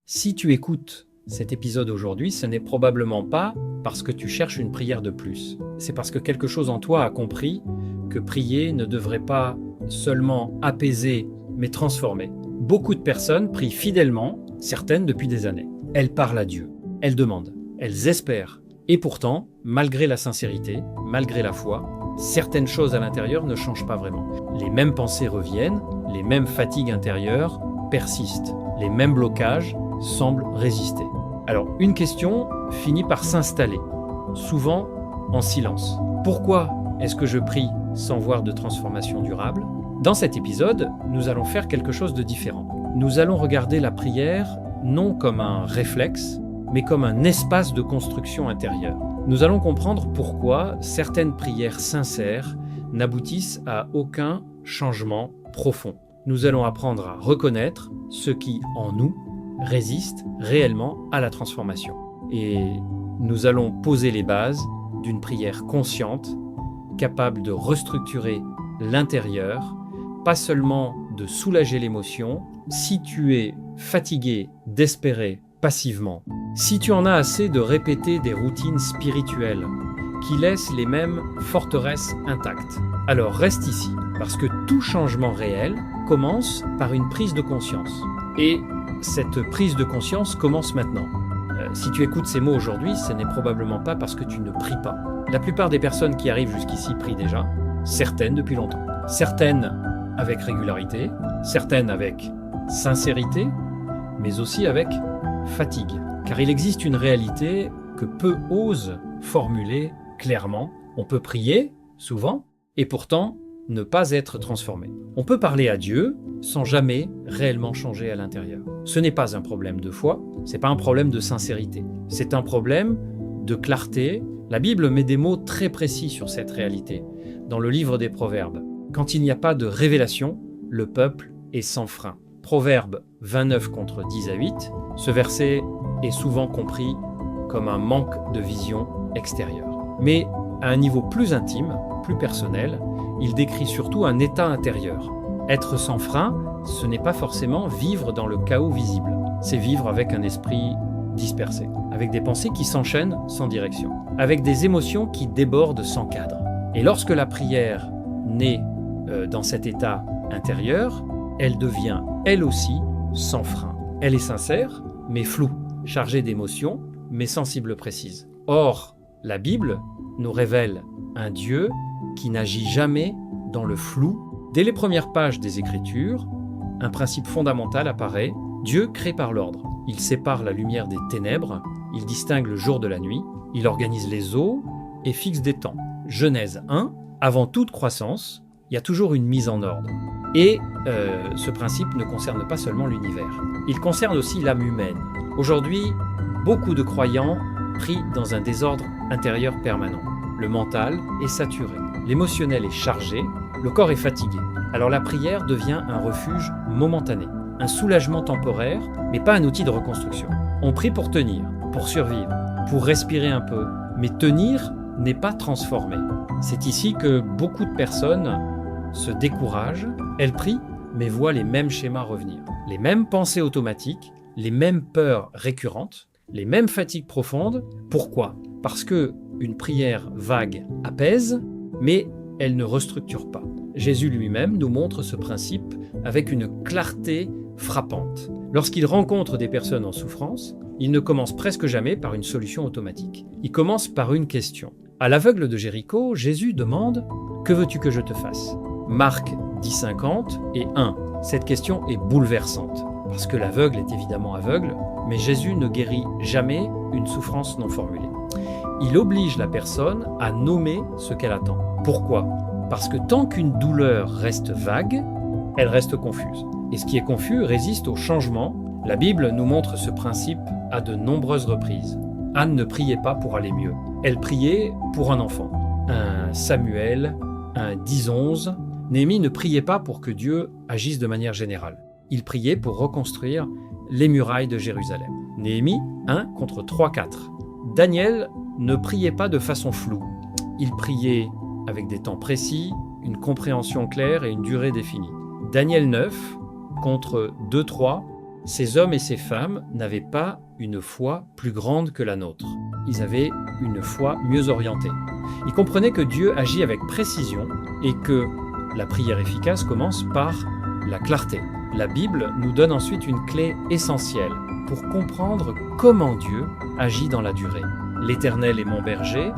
Si tu écoutes cet épisode aujourd'hui, ce n'est probablement pas parce que tu cherches une prière de plus. C'est parce que quelque chose en toi a compris que prier ne devrait pas seulement apaiser, mais transformer. Beaucoup de personnes prient fidèlement, certaines depuis des années. Elles parlent à Dieu, elles demandent, elles espèrent. Et pourtant, malgré la sincérité, malgré la foi, certaines choses à l'intérieur ne changent pas vraiment. Les mêmes pensées reviennent, les mêmes fatigues intérieures persistent, les mêmes blocages semblent résister. Alors, une question finit par s'installer, souvent en silence. Pourquoi est-ce que je prie sans voir de transformation durable ? Dans cet épisode, nous allons faire quelque chose de différent. Nous allons regarder la prière non comme un réflexe, mais comme un espace de construction intérieure. Nous allons comprendre pourquoi certaines prières sincères n'aboutissent à aucun changement profond. Nous allons apprendre à reconnaître ce qui, en nous, résiste réellement à la transformation. Et nous allons poser les bases d'une prière consciente, capable de restructurer l'intérieur, pas seulement de soulager l'émotion. Si tu es fatigué d'espérer passivement, si tu en as assez de répéter des routines spirituelles qui laissent les mêmes forteresses intactes, alors reste ici, parce que tout changement réel commence par une prise de conscience. Et cette prise de conscience commence maintenant. Si tu écoutes ces mots aujourd'hui, ce n'est probablement pas parce que tu ne pries pas. La plupart des personnes qui arrivent jusqu'ici prient déjà, certaines depuis longtemps. Certaines avec régularité, certaines avec sincérité, mais aussi avec fatigue. Car il existe une réalité que peu osent formuler clairement. On peut prier, souvent, et pourtant ne pas être transformé. On peut parler à Dieu sans jamais réellement changer à l'intérieur. Ce n'est pas un problème de foi, c'est pas un problème de sincérité. C'est un problème de clarté. La Bible met des mots très précis sur cette réalité. Dans le livre des Proverbes, quand il n'y a pas de révélation, le peuple est sans frein. Proverbe 29 contre 10 à 8, ce verset est souvent compris comme un manque de vision extérieure. Mais à un niveau plus intime, plus personnel, il décrit surtout un état intérieur. Être sans frein, ce n'est pas forcément vivre dans le chaos visible. C'est vivre avec un esprit dispersé, avec des pensées qui s'enchaînent sans direction, avec des émotions qui débordent sans cadre. Et lorsque la prière naît dans cet état intérieur, elle devient, elle aussi, sans frein. Elle est sincère, mais floue, chargée d'émotions, mais sans cible précise. Or, la Bible nous révèle un Dieu qui n'agit jamais dans le flou. Dès les premières pages des Écritures, un principe fondamental apparaît. Dieu crée par l'ordre. Il sépare la lumière des ténèbres, il distingue le jour de la nuit, il organise les eaux et fixe des temps. Genèse 1, avant toute croissance, il y a toujours une mise en ordre. Et ce principe ne concerne pas seulement l'univers. Il concerne aussi l'âme humaine. Aujourd'hui, beaucoup de croyants prient dans un désordre intérieur permanent. Le mental est saturé, l'émotionnel est chargé, le corps est fatigué. Alors la prière devient un refuge momentané, un soulagement temporaire, mais pas un outil de reconstruction. On prie pour tenir, pour survivre, pour respirer un peu, mais tenir n'est pas transformer. C'est ici que beaucoup de personnes se découragent, elles prient, mais voient les mêmes schémas revenir. Les mêmes pensées automatiques, les mêmes peurs récurrentes, les mêmes fatigues profondes. Pourquoi ? Parce que une prière vague apaise, mais elle ne restructure pas. Jésus lui-même nous montre ce principe avec une clarté frappante. Lorsqu'il rencontre des personnes en souffrance, il ne commence presque jamais par une solution automatique. Il commence par une question. À l'aveugle de Jéricho, Jésus demande « Que veux-tu que je te fasse ?» Marc 10,50 et 1. Cette question est bouleversante, parce que l'aveugle est évidemment aveugle, mais Jésus ne guérit jamais une souffrance non formulée. Il oblige la personne à nommer ce qu'elle attend. Pourquoi ? Parce que tant qu'une douleur reste vague, elle reste confuse. Et ce qui est confus résiste au changement. La Bible nous montre ce principe à de nombreuses reprises. Anne ne priait pas pour aller mieux. Elle priait pour un enfant. Un Samuel, un 10-11. Néhémie ne priait pas pour que Dieu agisse de manière générale. Il priait pour reconstruire les murailles de Jérusalem. Néhémie 1 contre 3-4. Daniel ne priait pas de façon floue. Il priait avec des temps précis, une compréhension claire et une durée définie. Daniel 9 contre 2-3 ces hommes et ces femmes n'avaient pas une foi plus grande que la nôtre. Ils avaient une foi mieux orientée. Ils comprenaient que Dieu agit avec précision et que la prière efficace commence par la clarté. La Bible nous donne ensuite une clé essentielle pour comprendre comment Dieu agit dans la durée. L'Éternel est mon berger,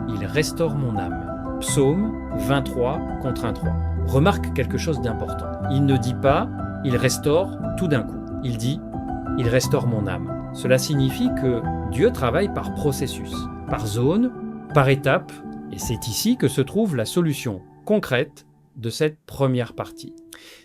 il restaure mon âme. Psaume 23 contre 1:3. Remarque quelque chose d'important. Il ne dit pas « il restaure tout d'un coup ». Il dit « il restaure mon âme ». Cela signifie que Dieu travaille par processus, par zone, par étape, et c'est ici que se trouve la solution concrète de cette première partie.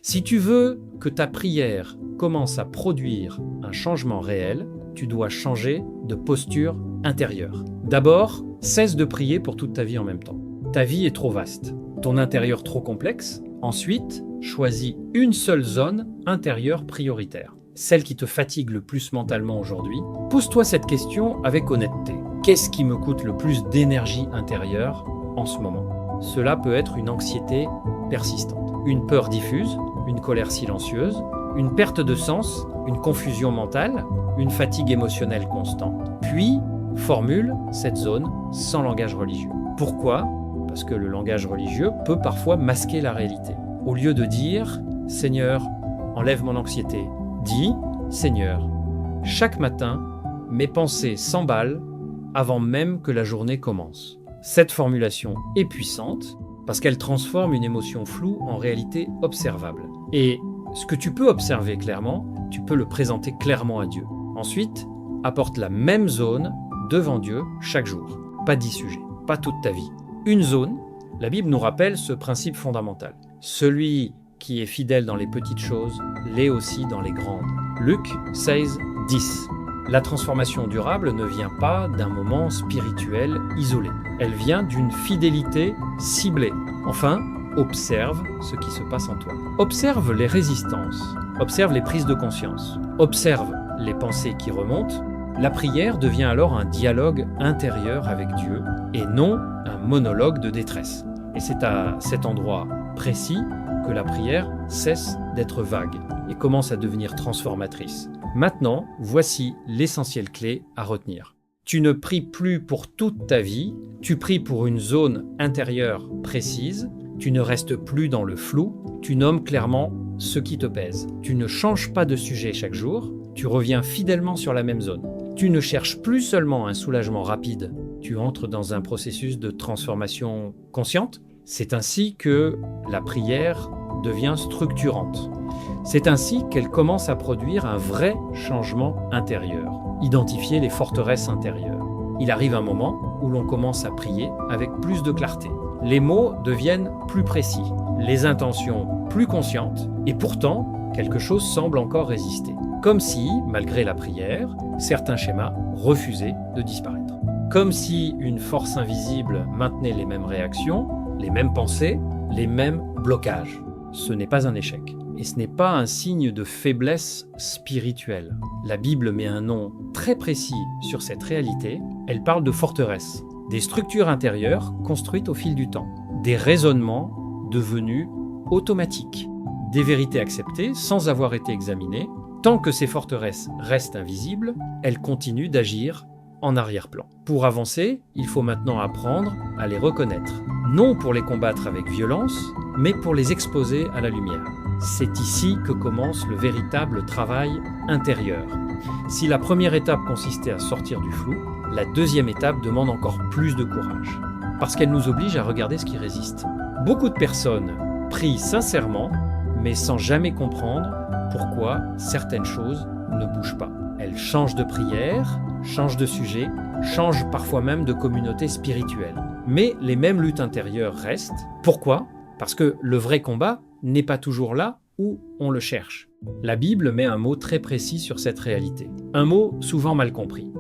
Si tu veux que ta prière commence à produire un changement réel, tu dois changer de posture intérieure. D'abord, cesse de prier pour toute ta vie en même temps. Ta vie est trop vaste, ton intérieur trop complexe. Ensuite, choisis une seule zone intérieure prioritaire, celle qui te fatigue le plus mentalement aujourd'hui. Pose-toi cette question avec honnêteté. Qu'est-ce qui me coûte le plus d'énergie intérieure en ce moment ? Cela peut être une anxiété persistante, une peur diffuse, une colère silencieuse, une perte de sens, une confusion mentale, une fatigue émotionnelle constante. Puis, formule cette zone sans langage religieux. Pourquoi ? Parce que le langage religieux peut parfois masquer la réalité. Au lieu de dire « Seigneur, enlève mon anxiété », dis « Seigneur, chaque matin, mes pensées s'emballent avant même que la journée commence ». Cette formulation est puissante parce qu'elle transforme une émotion floue en réalité observable. Et ce que tu peux observer clairement, tu peux le présenter clairement à Dieu. Ensuite, apporte la même zone devant Dieu chaque jour. Pas 10 sujets, pas toute ta vie. Une zone, la Bible nous rappelle ce principe fondamental. Celui qui est fidèle dans les petites choses l'est aussi dans les grandes. Luc 16, 10. La transformation durable ne vient pas d'un moment spirituel isolé. Elle vient d'une fidélité ciblée. Enfin, observe ce qui se passe en toi. Observe les résistances, observe les prises de conscience, observe les pensées qui remontent. La prière devient alors un dialogue intérieur avec Dieu et non un monologue de détresse. Et c'est à cet endroit précis que la prière cesse d'être vague et commence à devenir transformatrice. Maintenant, voici l'essentielle clé à retenir. Tu ne pries plus pour toute ta vie, tu pries pour une zone intérieure précise, tu ne restes plus dans le flou, tu nommes clairement ce qui te pèse. Tu ne changes pas de sujet chaque jour, tu reviens fidèlement sur la même zone. Tu ne cherches plus seulement un soulagement rapide, tu entres dans un processus de transformation consciente. C'est ainsi que la prière devient structurante. C'est ainsi qu'elle commence à produire un vrai changement intérieur. Identifier les forteresses intérieures. Il arrive un moment où l'on commence à prier avec plus de clarté. Les mots deviennent plus précis, les intentions plus conscientes, et pourtant, quelque chose semble encore résister. Comme si, malgré la prière, certains schémas refusaient de disparaître. Comme si une force invisible maintenait les mêmes réactions, les mêmes pensées, les mêmes blocages. Ce n'est pas un échec. Et ce n'est pas un signe de faiblesse spirituelle. La Bible met un nom très précis sur cette réalité. Elle parle de forteresse, des structures intérieures construites au fil du temps, des raisonnements devenus automatiques, des vérités acceptées sans avoir été examinées. Tant que ces forteresses restent invisibles, elles continuent d'agir en arrière-plan. Pour avancer, il faut maintenant apprendre à les reconnaître, non pour les combattre avec violence, mais pour les exposer à la lumière. C'est ici que commence le véritable travail intérieur. Si la première étape consistait à sortir du flou, la deuxième étape demande encore plus de courage, parce qu'elle nous oblige à regarder ce qui résiste. Beaucoup de personnes prient sincèrement, mais sans jamais comprendre pourquoi certaines choses ne bougent pas. Elles changent de prière, changent de sujet, changent parfois même de communauté spirituelle. Mais les mêmes luttes intérieures restent. Pourquoi ? Parce que le vrai combat n'est pas toujours là où on le cherche. La Bible met un mot très précis sur cette réalité. Un mot souvent mal compris.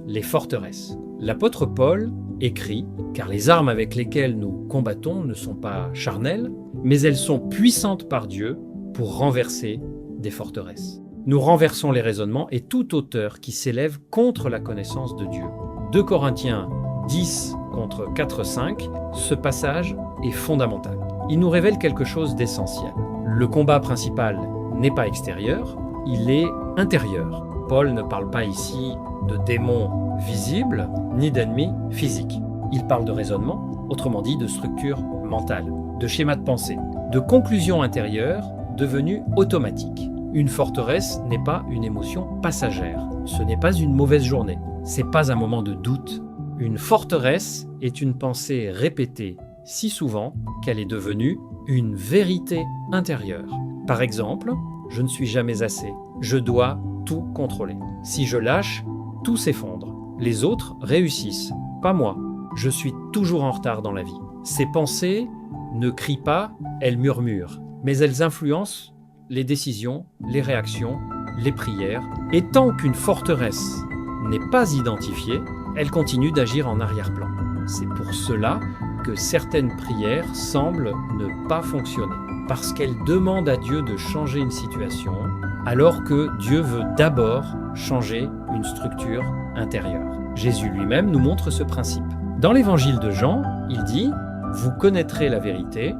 Les forteresses. L'apôtre Paul écrit « Car les armes avec lesquelles nous combattons ne sont pas charnelles, mais elles sont puissantes par Dieu pour renverser des forteresses. » Nous renversons les raisonnements et toute hauteur qui s'élève contre la connaissance de Dieu. 2 Corinthiens 10 contre 4-5, ce passage est fondamental. Il nous révèle quelque chose d'essentiel. Le combat principal n'est pas extérieur, il est intérieur. Paul ne parle pas ici de démons visibles, ni d'ennemis physiques. Il parle de raisonnement, autrement dit de structure mentale, de schéma de pensée, de conclusion intérieure devenue automatique. Une forteresse n'est pas une émotion passagère. Ce n'est pas une mauvaise journée. C'est pas un moment de doute. Une forteresse est une pensée répétée si souvent qu'elle est devenue une vérité intérieure. Par exemple, je ne suis jamais assez. Je dois tout contrôler. Si je lâche, tout s'effondre. Les autres réussissent, pas moi. Je suis toujours en retard dans la vie. Ces pensées ne crient pas, elles murmurent, mais elles influencent les décisions, les réactions, les prières. Et tant qu'une forteresse n'est pas identifiée, elle continue d'agir en arrière-plan. C'est pour cela que certaines prières semblent ne pas fonctionner, parce qu'elles demandent à Dieu de changer une situation, alors que Dieu veut d'abord changer une structure intérieure. Jésus lui-même nous montre ce principe. Dans l'évangile de Jean, il dit « Vous connaîtrez la vérité,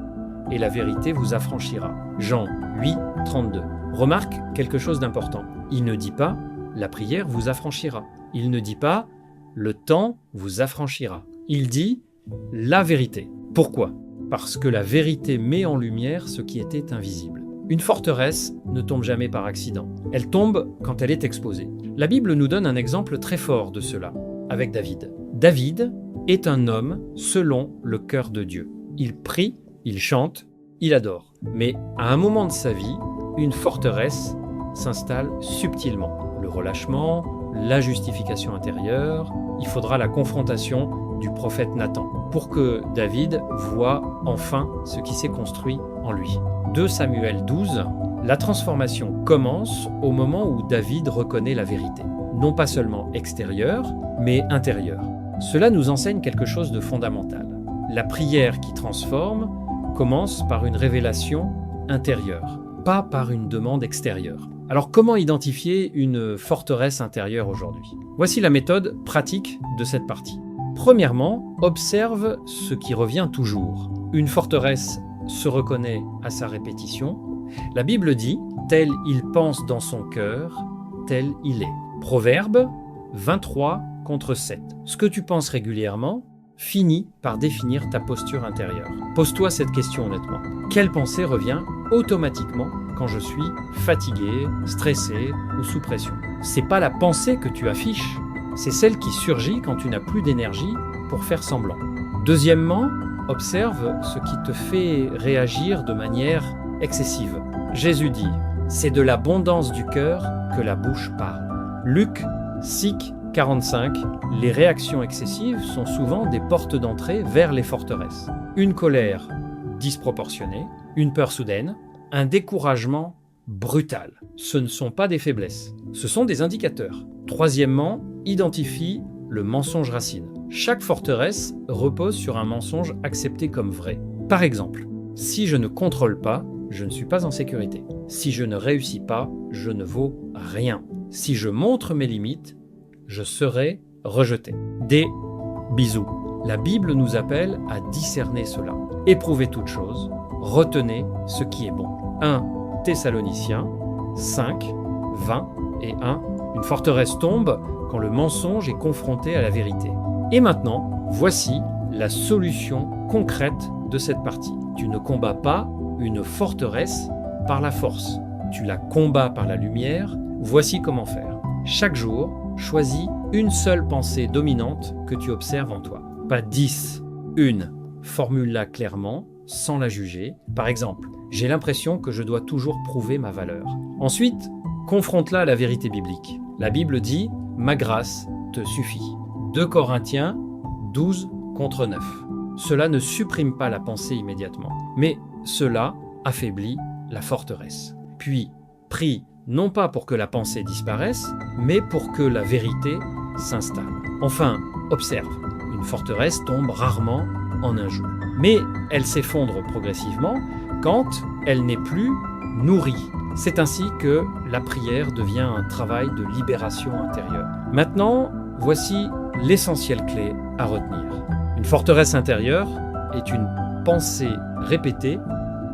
et la vérité vous affranchira ». Jean 8, 32. Remarque quelque chose d'important. Il ne dit pas « La prière vous affranchira ». Il ne dit pas « Le temps vous affranchira ». Il dit « La vérité ». Pourquoi ? Parce que la vérité met en lumière ce qui était invisible. Une forteresse ne tombe jamais par accident. Elle tombe quand elle est exposée. La Bible nous donne un exemple très fort de cela, avec David. David est un homme selon le cœur de Dieu. Il prie, il chante, il adore. Mais à un moment de sa vie, une forteresse s'installe subtilement. Le relâchement, la justification intérieure, il faudra la confrontation du prophète Nathan pour que David voie enfin ce qui s'est construit en lui. 2 Samuel 12, la transformation commence au moment où David reconnaît la vérité. Non pas seulement extérieure, mais intérieure. Cela nous enseigne quelque chose de fondamental. La prière qui transforme commence par une révélation intérieure, pas par une demande extérieure. Alors comment identifier une forteresse intérieure aujourd'hui ? Voici la méthode pratique de cette partie. Premièrement, observe ce qui revient toujours. Une forteresse se reconnaît à sa répétition. La Bible dit « tel il pense dans son cœur, tel il est ». Proverbe 23 contre 7. Ce que tu penses régulièrement finit par définir ta posture intérieure. Pose-toi cette question honnêtement. Quelle pensée revient automatiquement quand je suis fatigué, stressé ou sous pression ? C'est pas la pensée que tu affiches, c'est celle qui surgit quand tu n'as plus d'énergie pour faire semblant. Deuxièmement, observe ce qui te fait réagir de manière excessive. Jésus dit « C'est de l'abondance du cœur que la bouche parle ». Luc 6, 45, les réactions excessives sont souvent des portes d'entrée vers les forteresses. Une colère disproportionnée, une peur soudaine, un découragement brutal. Ce ne sont pas des faiblesses, ce sont des indicateurs. Troisièmement, identifie le mensonge racine. Chaque forteresse repose sur un mensonge accepté comme vrai. Par exemple, si je ne contrôle pas, je ne suis pas en sécurité. Si je ne réussis pas, je ne vaux rien. Si je montre mes limites, je serai rejeté. Des bisous. La Bible nous appelle à discerner cela. Éprouvez toutes choses, retenez ce qui est bon. 1 Thessaloniciens 5, 20 et 1. Une forteresse tombe quand le mensonge est confronté à la vérité. Et maintenant, voici la solution concrète de cette partie. Tu ne combats pas une forteresse par la force. Tu la combats par la lumière. Voici comment faire. Chaque jour, choisis une seule pensée dominante que tu observes en toi. Pas 10. Une. Formule-la clairement, sans la juger. Par exemple, j'ai l'impression que je dois toujours prouver ma valeur. Ensuite, confronte-la à la vérité biblique. La Bible dit « Ma grâce te suffit ». 2 Corinthiens 12 contre 9. Cela ne supprime pas la pensée immédiatement, mais cela affaiblit la forteresse. Puis, prie non pas pour que la pensée disparaisse, mais pour que la vérité s'installe. Enfin, observe, une forteresse tombe rarement en un jour. Mais elle s'effondre progressivement quand elle n'est plus nourrie. C'est ainsi que la prière devient un travail de libération intérieure. Maintenant, voici l'essentielle clé à retenir. Une forteresse intérieure est une pensée répétée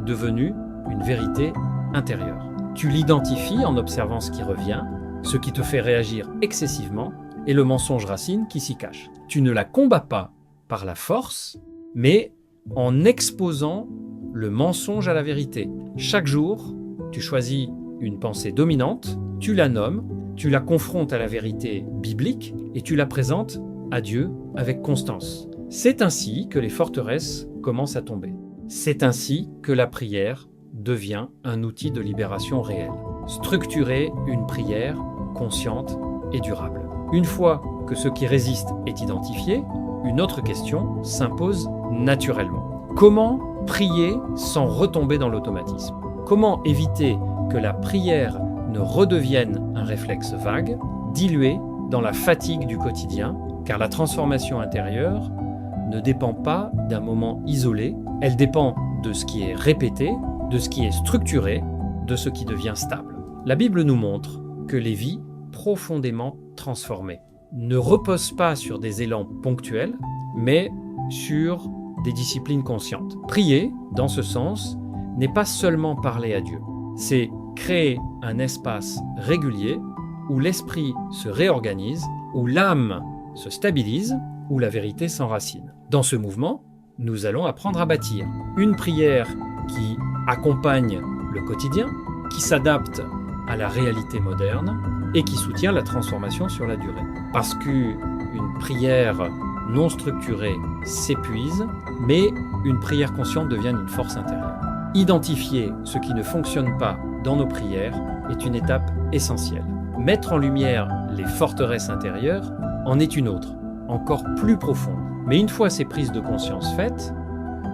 devenue une vérité intérieure. Tu l'identifies en observant ce qui revient, ce qui te fait réagir excessivement, et le mensonge racine qui s'y cache. Tu ne la combats pas par la force, mais en exposant le mensonge à la vérité. Chaque jour, tu choisis une pensée dominante, tu la nommes, tu la confrontes à la vérité biblique et tu la présentes à Dieu avec constance. C'est ainsi que les forteresses commencent à tomber. C'est ainsi que la prière devient un outil de libération réel. Structurer une prière consciente et durable. Une fois que ce qui résiste est identifié, une autre question s'impose naturellement. Comment prier sans retomber dans l'automatisme? Comment éviter que la prière ne redevienne un réflexe vague, dilué dans la fatigue du quotidien, car la transformation intérieure ne dépend pas d'un moment isolé, elle dépend de ce qui est répété, de ce qui est structuré, de ce qui devient stable. La Bible nous montre que les vies profondément transformées ne reposent pas sur des élans ponctuels, mais sur des disciplines conscientes. Prier, dans ce sens, n'est pas seulement parler à Dieu, c'est créer un espace régulier où l'esprit se réorganise, où l'âme se stabilise, où la vérité s'enracine. Dans ce mouvement, nous allons apprendre à bâtir une prière qui accompagne le quotidien, qui s'adapte à la réalité moderne et qui soutient la transformation sur la durée. Parce qu'une prière non structurée s'épuise, mais une prière consciente devient une force intérieure. Identifier ce qui ne fonctionne pas dans nos prières est une étape essentielle. Mettre en lumière les forteresses intérieures en est une autre, encore plus profonde. Mais une fois ces prises de conscience faites,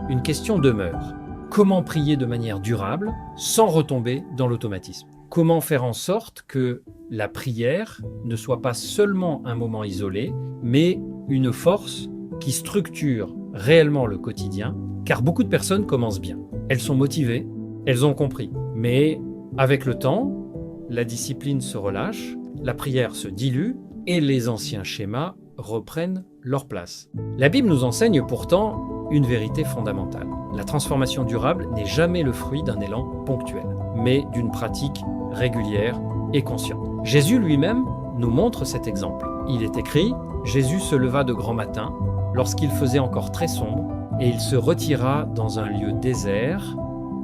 une question demeure. Comment prier de manière durable sans retomber dans l'automatisme? Comment faire en sorte que la prière ne soit pas seulement un moment isolé, mais une force qui structure réellement le quotidien? Car beaucoup de personnes commencent bien. Elles sont motivées, elles ont compris. Mais avec le temps, la discipline se relâche, la prière se dilue et les anciens schémas reprennent leur place. La Bible nous enseigne pourtant une vérité fondamentale. La transformation durable n'est jamais le fruit d'un élan ponctuel, mais d'une pratique régulière et consciente. Jésus lui-même nous montre cet exemple. Il est écrit « Jésus se leva de grand matin, lorsqu'il faisait encore très sombre, et il se retira dans un lieu désert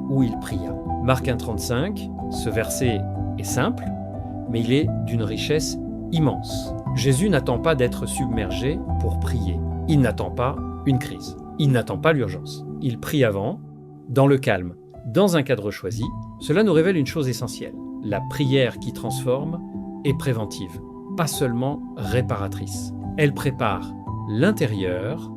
où il pria. » Marc 1,35, ce verset est simple, mais il est d'une richesse immense. Jésus n'attend pas d'être submergé pour prier. Il n'attend pas une crise. Il n'attend pas l'urgence. Il prie avant, dans le calme, dans un cadre choisi. Cela nous révèle une chose essentielle. La prière qui transforme est préventive, pas seulement réparatrice. Elle prépare l'intérieur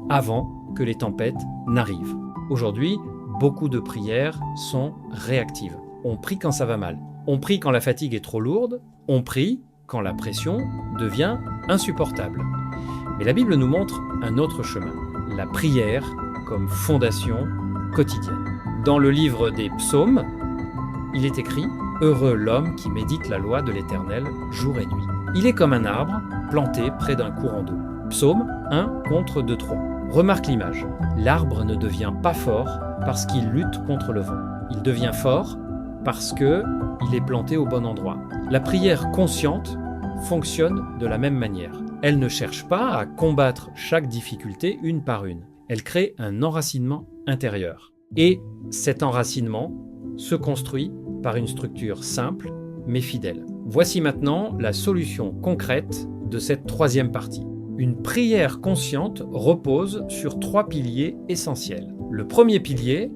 avant que les tempêtes n'arrivent. Aujourd'hui, beaucoup de prières sont réactives. On prie quand ça va mal. On prie quand la fatigue est trop lourde. On prie quand la pression devient insupportable. Mais la Bible nous montre un autre chemin. La prière comme fondation quotidienne. Dans le livre des Psaumes, il est écrit « Heureux l'homme qui médite la loi de l'Éternel jour et nuit. Il est comme un arbre planté près d'un courant d'eau. » Psaume 1 contre 2-3. Remarque l'image. L'arbre ne devient pas fort parce qu'il lutte contre le vent. Il devient fort parce qu'il est planté au bon endroit. La prière consciente fonctionne de la même manière. Elle ne cherche pas à combattre chaque difficulté une par une. Elle crée un enracinement intérieur. Et cet enracinement se construit par une structure simple mais fidèle. Voici maintenant la solution concrète de cette troisième partie. Une prière consciente repose sur 3 piliers essentiels. Le premier pilier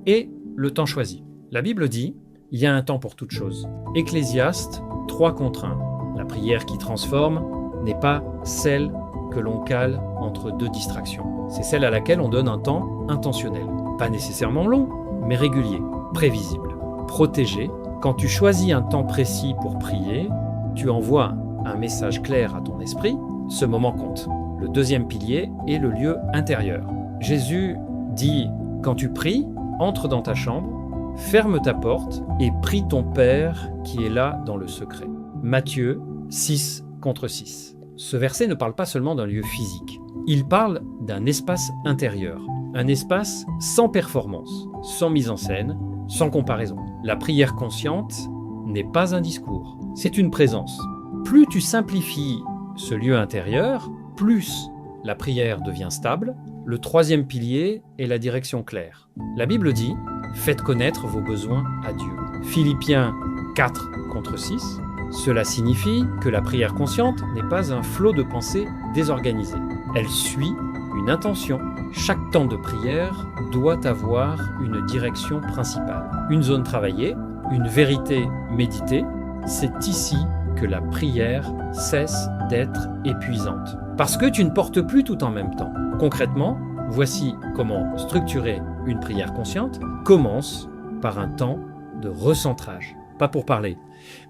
est le temps choisi. La Bible dit « Il y a un temps pour toute chose ». Ecclésiaste 3 contre 1. La prière qui transforme n'est pas celle que l'on cale entre 2 distractions. C'est celle à laquelle on donne un temps intentionnel. Pas nécessairement long, mais régulier, prévisible, protégé. Quand tu choisis un temps précis pour prier, tu envoies un message clair à ton esprit. Ce moment compte. Le deuxième pilier est le lieu intérieur. Jésus dit « Quand tu pries, entre dans ta chambre, ferme ta porte et prie ton Père qui est là dans le secret. » Matthieu 6 contre 6. Ce verset ne parle pas seulement d'un lieu physique. Il parle d'un espace intérieur. Un espace sans performance, sans mise en scène, sans comparaison. La prière consciente n'est pas un discours, c'est une présence. Plus tu simplifies ce lieu intérieur, plus la prière devient stable. Le troisième pilier est la direction claire. La Bible dit « Faites connaître vos besoins à Dieu ». Philippiens 4 contre 6. Cela signifie que la prière consciente n'est pas un flot de pensées désorganisé. Elle suit une intention. Chaque temps de prière doit avoir une direction principale. Une zone travaillée, une vérité méditée. C'est ici que la prière cesse d'être épuisante. Parce que tu ne portes plus tout en même temps. Concrètement, voici comment structurer une prière consciente. Commence par un temps de recentrage. Pas pour parler,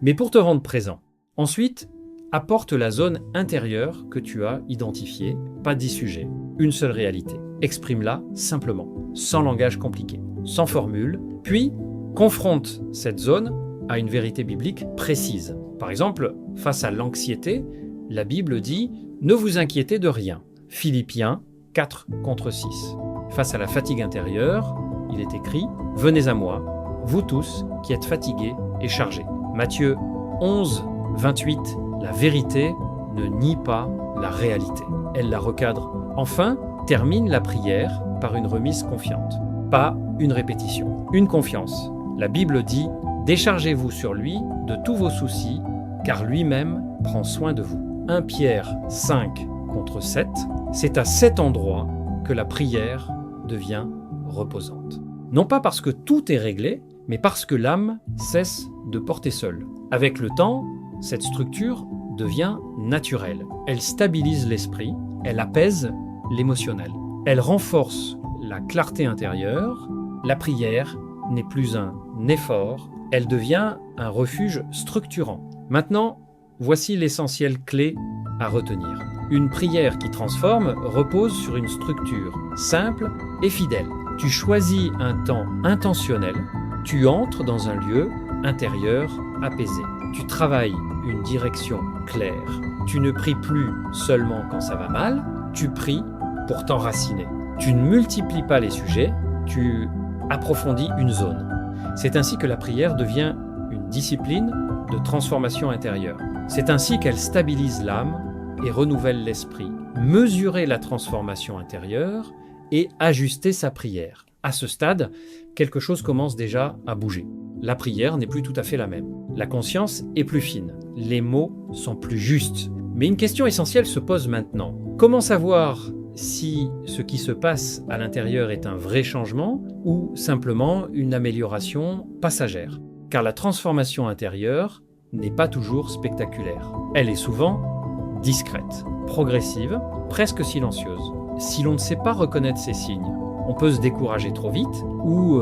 mais pour te rendre présent. Ensuite, apporte la zone intérieure que tu as identifiée. Pas 10 sujets, une seule réalité. Exprime-la simplement, sans langage compliqué, sans formule. Puis, confronte cette zone à une vérité biblique précise. Par exemple, face à l'anxiété, la Bible dit « Ne vous inquiétez de rien ». Philippiens 4 contre 6. Face à la fatigue intérieure, il est écrit « Venez à moi, vous tous qui êtes fatigués et chargés ». Matthieu 11, 28. La vérité ne nie pas la réalité. Elle la recadre. Enfin, termine la prière par une remise confiante. Pas une répétition, une confiance. La Bible dit « Déchargez-vous sur lui de tous vos soucis, car lui-même prend soin de vous ». 1 Pierre 5 contre 7. C'est à cet endroit que la prière devient reposante. Non pas parce que tout est réglé, mais parce que l'âme cesse de porter seule. Avec le temps, cette structure devient naturelle. Elle stabilise l'esprit, elle apaise l'émotionnel. Elle renforce la clarté intérieure. La prière n'est plus un effort, elle devient un refuge structurant. Maintenant, voici l'essentiel clé à retenir. Une prière qui transforme repose sur une structure simple et fidèle. Tu choisis un temps intentionnel, tu entres dans un lieu intérieur apaisé. Tu travailles une direction claire. Tu ne pries plus seulement quand ça va mal, tu pries pour t'enraciner. Tu ne multiplies pas les sujets, tu approfondis une zone. C'est ainsi que la prière devient une discipline de transformation intérieure. C'est ainsi qu'elle stabilise l'âme et renouvelle l'esprit. Mesurer la transformation intérieure et ajuster sa prière. À ce stade, quelque chose commence déjà à bouger. La prière n'est plus tout à fait la même. La conscience est plus fine. Les mots sont plus justes. Mais une question essentielle se pose maintenant. Comment savoir si ce qui se passe à l'intérieur est un vrai changement ou simplement une amélioration passagère? Car la transformation intérieure n'est pas toujours spectaculaire. Elle est souvent discrète, progressive, presque silencieuse. Si l'on ne sait pas reconnaître ces signes, on peut se décourager trop vite ou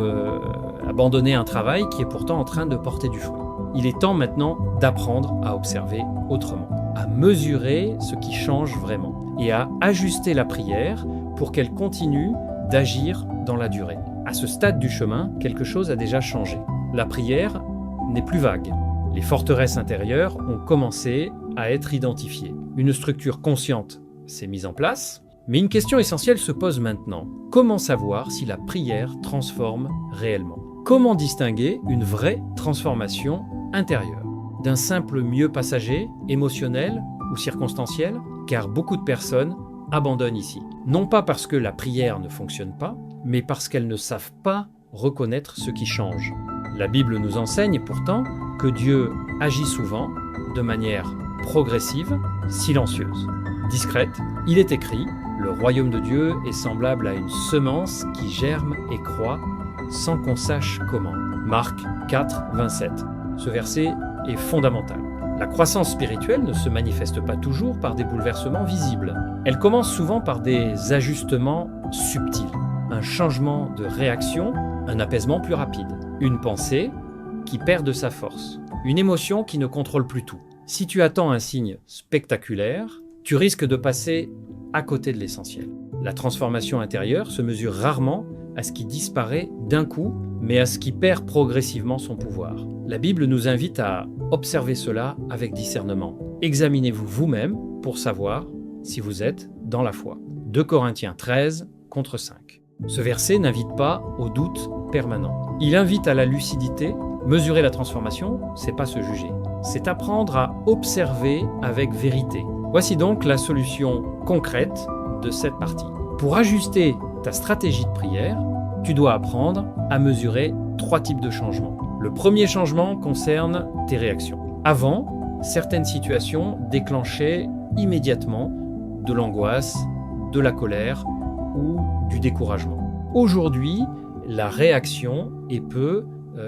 abandonner un travail qui est pourtant en train de porter du fruit. Il est temps maintenant d'apprendre à observer autrement, à mesurer ce qui change vraiment et à ajuster la prière pour qu'elle continue d'agir dans la durée. À ce stade du chemin, quelque chose a déjà changé. La prière n'est plus vague. Les forteresses intérieures ont commencé à être identifiées. Une structure consciente s'est mise en place. Mais une question essentielle se pose maintenant. Comment savoir si la prière transforme réellement? Comment distinguer une vraie transformation intérieure d'un simple mieux passager, émotionnel ou circonstanciel? Car beaucoup de personnes abandonnent ici. Non pas parce que la prière ne fonctionne pas, mais parce qu'elles ne savent pas reconnaître ce qui change. La Bible nous enseigne pourtant que Dieu agit souvent de manière progressive, silencieuse, discrète. Il est écrit: le royaume de Dieu est semblable à une semence qui germe et croît sans qu'on sache comment. Marc 4, 27. Ce verset est fondamental. La croissance spirituelle ne se manifeste pas toujours par des bouleversements visibles. Elle commence souvent par des ajustements subtils, un changement de réaction, un apaisement plus rapide, une pensée qui perd de sa force, une émotion qui ne contrôle plus tout. Si tu attends un signe spectaculaire, tu risques de passer à côté de l'essentiel. La transformation intérieure se mesure rarement à ce qui disparaît d'un coup, mais à ce qui perd progressivement son pouvoir. La Bible nous invite à observer cela avec discernement. Examinez-vous vous-même pour savoir si vous êtes dans la foi. 2 Corinthiens 13 contre 5. Ce verset n'invite pas au doute permanent. Il invite à la lucidité. Mesurer la transformation, c'est pas se juger. C'est apprendre à observer avec vérité. Voici donc la solution concrète de cette partie. Pour ajuster ta stratégie de prière, tu dois apprendre à mesurer 3 types de changements. Le premier changement concerne tes réactions. Avant, certaines situations déclenchaient immédiatement de l'angoisse, de la colère ou du découragement. Aujourd'hui, la réaction peut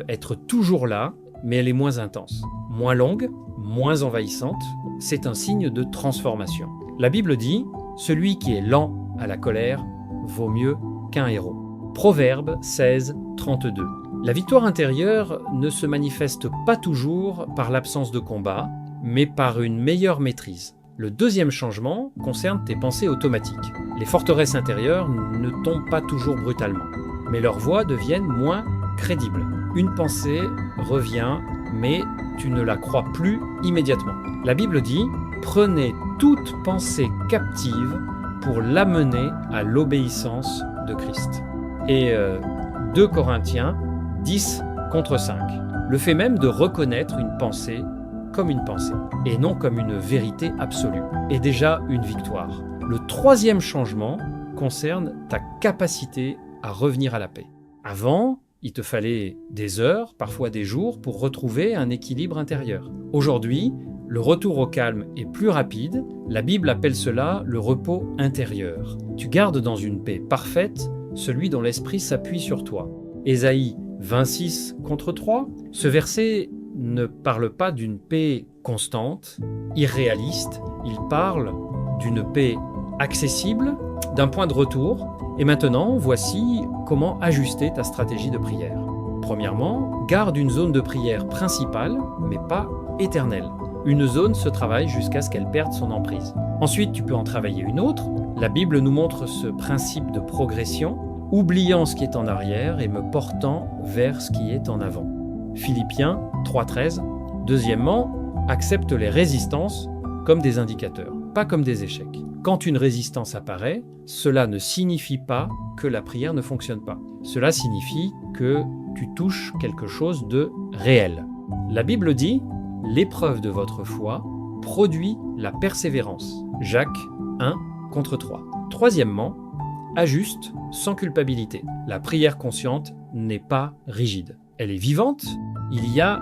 être toujours là, mais elle est moins intense, moins longue, moins envahissante. C'est un signe de transformation. La Bible dit « Celui qui est lent à la colère vaut mieux qu'un héros ». Proverbe 16, 32. La victoire intérieure ne se manifeste pas toujours par l'absence de combat, mais par une meilleure maîtrise. Le deuxième changement concerne tes pensées automatiques. Les forteresses intérieures ne tombent pas toujours brutalement, mais leurs voix deviennent moins crédibles. Une pensée revient, mais tu ne la crois plus immédiatement. La Bible dit « Prenez toute pensée captive pour l'amener à l'obéissance de Christ ». Et 2 Corinthiens 10 contre 5. Le fait même de reconnaître une pensée comme une pensée et non comme une vérité absolue est déjà une victoire. Le troisième changement concerne ta capacité à revenir à la paix. Avant, il te fallait des heures, parfois des jours, pour retrouver un équilibre intérieur. Aujourd'hui, le retour au calme est plus rapide. La Bible appelle cela le repos intérieur. Tu gardes dans une paix parfaite celui dont l'esprit s'appuie sur toi. Ésaïe 26 contre 3, ce verset ne parle pas d'une paix constante, irréaliste, il parle d'une paix accessible, d'un point de retour. Et maintenant, voici comment ajuster ta stratégie de prière. Premièrement, garde une zone de prière principale, mais pas éternelle. Une zone se travaille jusqu'à ce qu'elle perde son emprise. Ensuite, tu peux en travailler une autre. La Bible nous montre ce principe de progression, oubliant ce qui est en arrière et me portant vers ce qui est en avant. Philippiens 3,13. Deuxièmement, accepte les résistances comme des indicateurs, pas comme des échecs. Quand une résistance apparaît, cela ne signifie pas que la prière ne fonctionne pas. Cela signifie que tu touches quelque chose de réel. La Bible dit « L'épreuve de votre foi produit la persévérance ». Jacques 1 contre 3. Troisièmement, ajuste sans culpabilité. La prière consciente n'est pas rigide. Elle est vivante. Il y a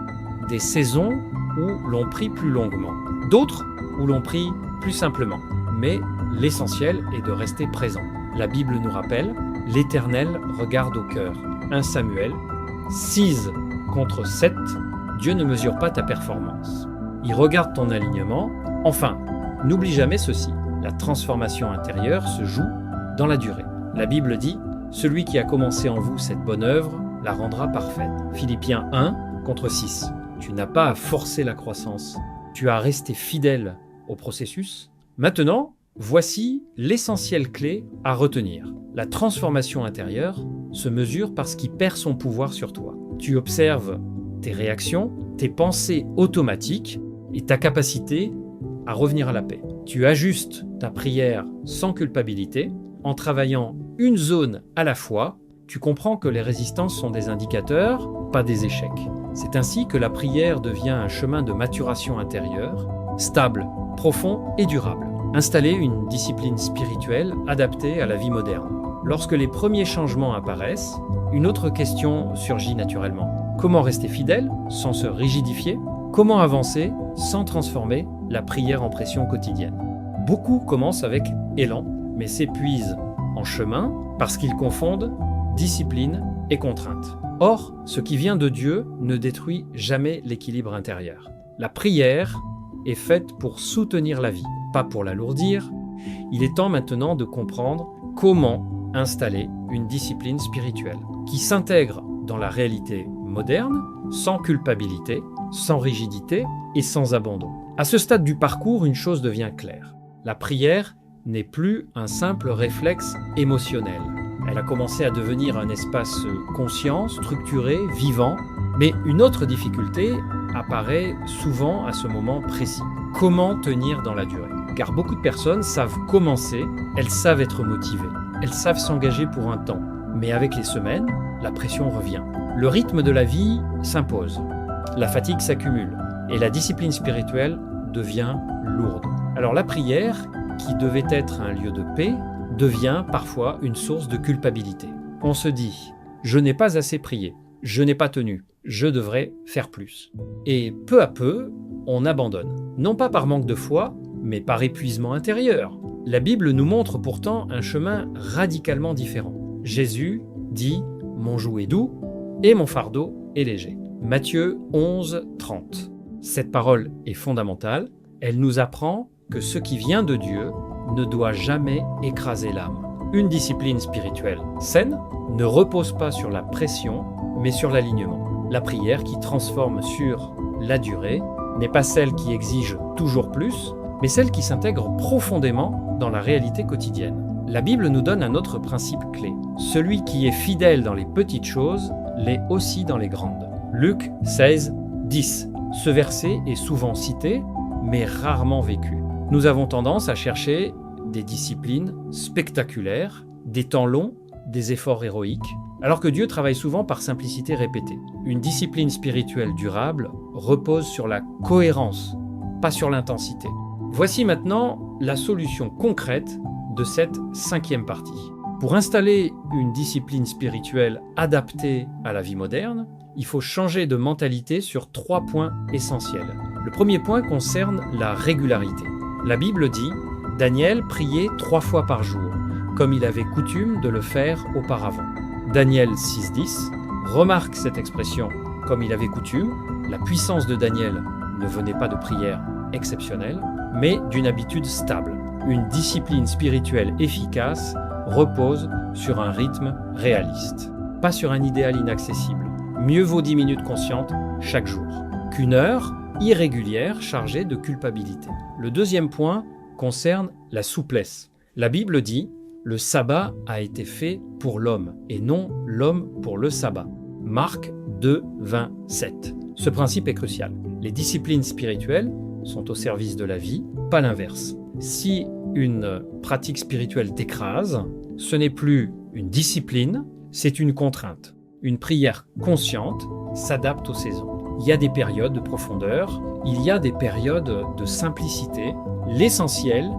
des saisons où l'on prie plus longuement, d'autres où l'on prie plus simplement. Mais l'essentiel est de rester présent. La Bible nous rappelle « L'Éternel regarde au cœur ». 1 Samuel 6 contre 7. Dieu ne mesure pas ta performance. Il regarde ton alignement. Enfin, n'oublie jamais ceci. La transformation intérieure se joue dans la durée. La Bible dit « Celui qui a commencé en vous cette bonne œuvre la rendra parfaite ». Philippiens 1 contre 6. Tu n'as pas à forcer la croissance. Tu as à rester fidèle au processus. Maintenant, voici l'essentielle clé à retenir. La transformation intérieure se mesure par ce qui perd son pouvoir sur toi. Tu observes tes réactions, tes pensées automatiques et ta capacité à revenir à la paix. Tu ajustes ta prière sans culpabilité en travaillant une zone à la fois. Tu comprends que les résistances sont des indicateurs, pas des échecs. C'est ainsi que la prière devient un chemin de maturation intérieure, stable, profond et durable. Installer une discipline spirituelle adaptée à la vie moderne. Lorsque les premiers changements apparaissent, une autre question surgit naturellement. Comment rester fidèle sans se rigidifier? Comment avancer sans transformer la prière en pression quotidienne? Beaucoup commencent avec élan, mais s'épuisent en chemin parce qu'ils confondent discipline et contrainte. Or, ce qui vient de Dieu ne détruit jamais l'équilibre intérieur. La prière est faite pour soutenir la vie, pas pour l'alourdir. Il est temps maintenant de comprendre comment installer une discipline spirituelle qui s'intègre dans la réalité moderne, sans culpabilité, sans rigidité et sans abandon. À ce stade du parcours, une chose devient claire. La prière n'est plus un simple réflexe émotionnel. Elle a commencé à devenir un espace conscient, structuré, vivant. Mais une autre difficulté apparaît souvent à ce moment précis. Comment tenir dans la durée? Car beaucoup de personnes savent commencer, elles savent être motivées, elles savent s'engager pour un temps. Mais avec les semaines, la pression revient. Le rythme de la vie s'impose, la fatigue s'accumule et la discipline spirituelle devient lourde. Alors la prière, qui devait être un lieu de paix, devient parfois une source de culpabilité. On se dit « je n'ai pas assez prié, je n'ai pas tenu, je devrais faire plus ». Et peu à peu, on abandonne. Non pas par manque de foi, mais par épuisement intérieur. La Bible nous montre pourtant un chemin radicalement différent. Jésus dit « mon joug est doux et mon fardeau est léger ». Matthieu 11, 30. Cette parole est fondamentale. Elle nous apprend que ce qui vient de Dieu ne doit jamais écraser l'âme. Une discipline spirituelle saine ne repose pas sur la pression, mais sur l'alignement. La prière qui transforme sur la durée n'est pas celle qui exige toujours plus, mais celle qui s'intègre profondément dans la réalité quotidienne. La Bible nous donne un autre principe clé. Celui qui est fidèle dans les petites choses l'est aussi dans les grandes. Luc 16, 10. Ce verset est souvent cité, mais rarement vécu. Nous avons tendance à chercher des disciplines spectaculaires, des temps longs, des efforts héroïques, alors que Dieu travaille souvent par simplicité répétée. Une discipline spirituelle durable repose sur la cohérence, pas sur l'intensité. Voici maintenant la solution concrète de cette 5e partie. Pour installer une discipline spirituelle adaptée à la vie moderne, il faut changer de mentalité sur 3 points essentiels. Le premier point concerne la régularité. La Bible dit « Daniel priait 3 fois par jour, comme il avait coutume de le faire auparavant ». Daniel 6.10 remarque cette expression « comme il avait coutume ». La puissance de Daniel ne venait pas de prières exceptionnelles, mais d'une habitude stable. Une discipline spirituelle efficace repose sur un rythme réaliste, pas sur un idéal inaccessible. Mieux vaut 10 minutes conscientes chaque jour qu'une heure irrégulière chargée de culpabilité. Le deuxième point concerne la souplesse. La Bible dit « Le sabbat a été fait pour l'homme et non l'homme pour le sabbat ». Marc 2, 27. Ce principe est crucial. Les disciplines spirituelles sont au service de la vie, pas l'inverse. Si une pratique spirituelle t'écrase, ce n'est plus une discipline, c'est une contrainte. Une prière consciente s'adapte aux saisons. Il y a des périodes de profondeur, il y a des périodes de simplicité. L'essentiel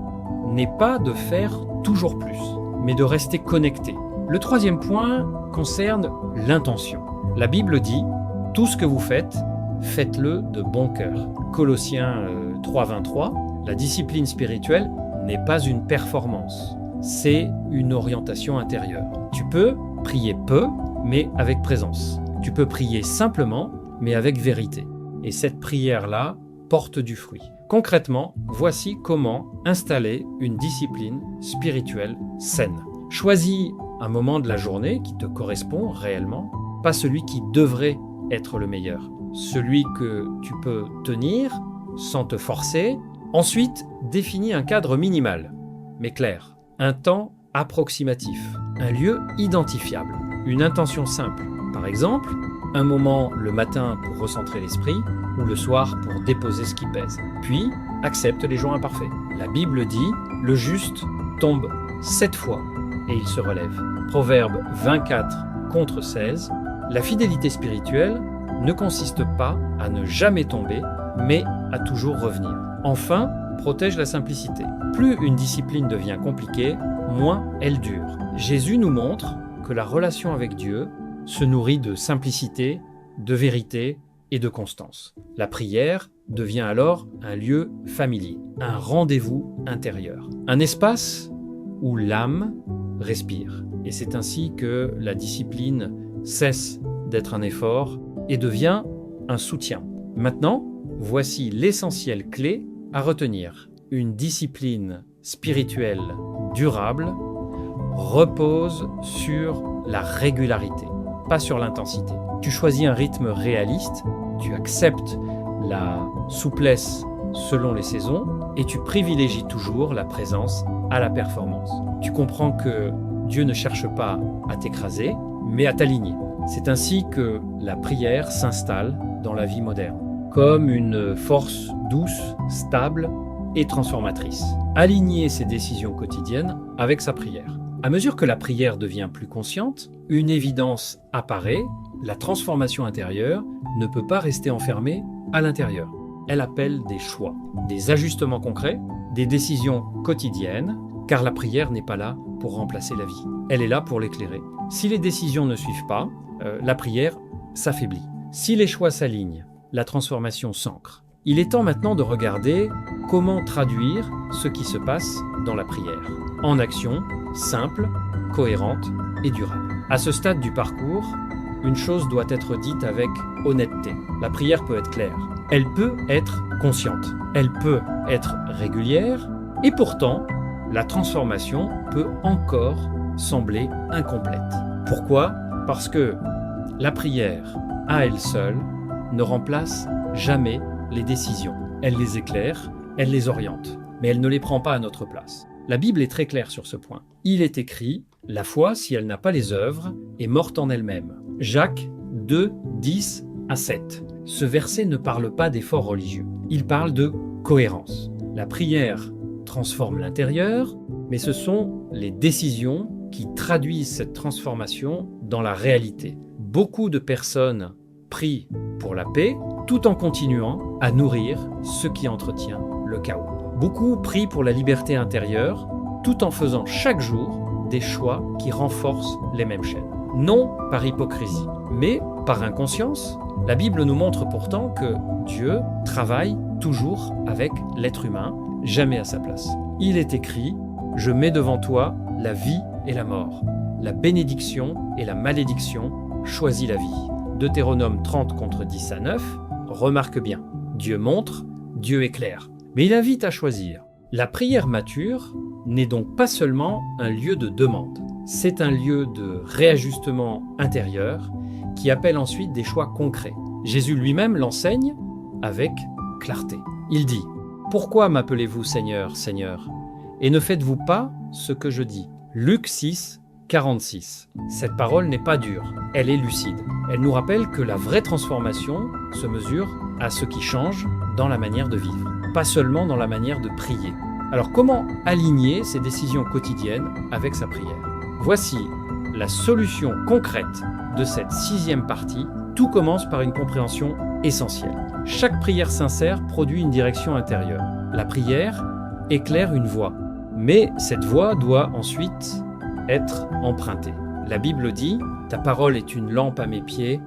n'est pas de faire toujours plus, mais de rester connecté. Le troisième point concerne l'intention. La Bible dit « Tout ce que vous faites, faites-le de bon cœur ». Colossiens 3, 23, la discipline spirituelle n'est pas une performance, c'est une orientation intérieure. Tu peux prier peu, mais avec présence. Tu peux prier simplement, mais avec vérité. Et cette prière-là porte du fruit. Concrètement, voici comment installer une discipline spirituelle saine. Choisis un moment de la journée qui te correspond réellement, pas celui qui devrait être le meilleur, celui que tu peux tenir sans te forcer. Ensuite, définis un cadre minimal, mais clair, un temps approximatif, un lieu identifiable, une intention simple. Par exemple, un moment le matin pour recentrer l'esprit ou le soir pour déposer ce qui pèse. Puis, accepte les jours imparfaits. La Bible dit « Le juste tombe 7 fois et il se relève ». Proverbe 24 contre 16. La fidélité spirituelle ne consiste pas à ne jamais tomber, mais à toujours revenir. Enfin, protège la simplicité. Plus une discipline devient compliquée, moins elle dure. Jésus nous montre que la relation avec Dieu se nourrit de simplicité, de vérité et de constance. La prière devient alors un lieu familier, un rendez-vous intérieur, un espace où l'âme respire. Et c'est ainsi que la discipline cesse d'être un effort et devient un soutien. Maintenant, voici l'essentiel clé à retenir. Une discipline spirituelle durable repose sur la régularité, pas sur l'intensité. Tu choisis un rythme réaliste, tu acceptes la souplesse selon les saisons et tu privilégies toujours la présence à la performance. Tu comprends que Dieu ne cherche pas à t'écraser, mais à t'aligner. C'est ainsi que la prière s'installe dans la vie moderne, comme une force douce, stable et transformatrice. Aligner ses décisions quotidiennes avec sa prière. À mesure que la prière devient plus consciente, une évidence apparaît, La transformation intérieure ne peut pas rester enfermée à l'intérieur. Elle appelle des choix, des ajustements concrets, des décisions quotidiennes, car la prière n'est pas là pour remplacer la vie. Elle est là pour l'éclairer. Si les décisions ne suivent pas, la prière s'affaiblit. Si les choix s'alignent, la transformation s'ancre. Il est temps maintenant de regarder comment traduire ce qui se passe dans la prière en action simple, cohérente et durable. À ce stade du parcours, une chose doit être dite avec honnêteté. La prière peut être claire, elle peut être consciente, elle peut être régulière, et pourtant, la transformation peut encore sembler incomplète. Pourquoi ? Parce que la prière, à elle seule, ne remplace jamais les décisions. Elle les éclaire, elle les oriente, mais elle ne les prend pas à notre place. La Bible est très claire sur ce point. Il est écrit « La foi, si elle n'a pas les œuvres, est morte en elle-même ». Jacques 2, 10 à 7. Ce verset ne parle pas d'effort religieux. Il parle de cohérence. La prière transforme l'intérieur, mais ce sont les décisions qui traduisent cette transformation dans la réalité. Beaucoup de personnes prient pour la paix, tout en continuant à nourrir ce qui entretient le chaos. Beaucoup prient pour la liberté intérieure, tout en faisant chaque jour des choix qui renforcent les mêmes chaînes. Non par hypocrisie, mais par inconscience. La Bible nous montre pourtant que Dieu travaille toujours avec l'être humain, jamais à sa place. Il est écrit « Je mets devant toi la vie et la mort, la bénédiction et la malédiction, choisis la vie. » Deutéronome 30 contre 10 à 9, remarque bien, Dieu montre, Dieu éclaire. Mais il invite à choisir. La prière mature n'est donc pas seulement un lieu de demande, c'est un lieu de réajustement intérieur qui appelle ensuite des choix concrets. Jésus lui-même l'enseigne avec clarté. Il dit « Pourquoi m'appelez-vous Seigneur, Seigneur, et ne faites-vous pas ce que je dis ?» Luc 6, 46. Cette parole n'est pas dure, elle est lucide. Elle nous rappelle que la vraie transformation se mesure à ce qui change dans la manière de vivre, pas seulement dans la manière de prier. Alors comment aligner ces décisions quotidiennes avec sa prière ? Voici la solution concrète de cette 6e partie. Tout commence par une compréhension essentielle. Chaque prière sincère produit une direction intérieure. La prière éclaire une voie, mais cette voie doit ensuite être empruntée. La Bible dit « Ta parole est une lampe à mes pieds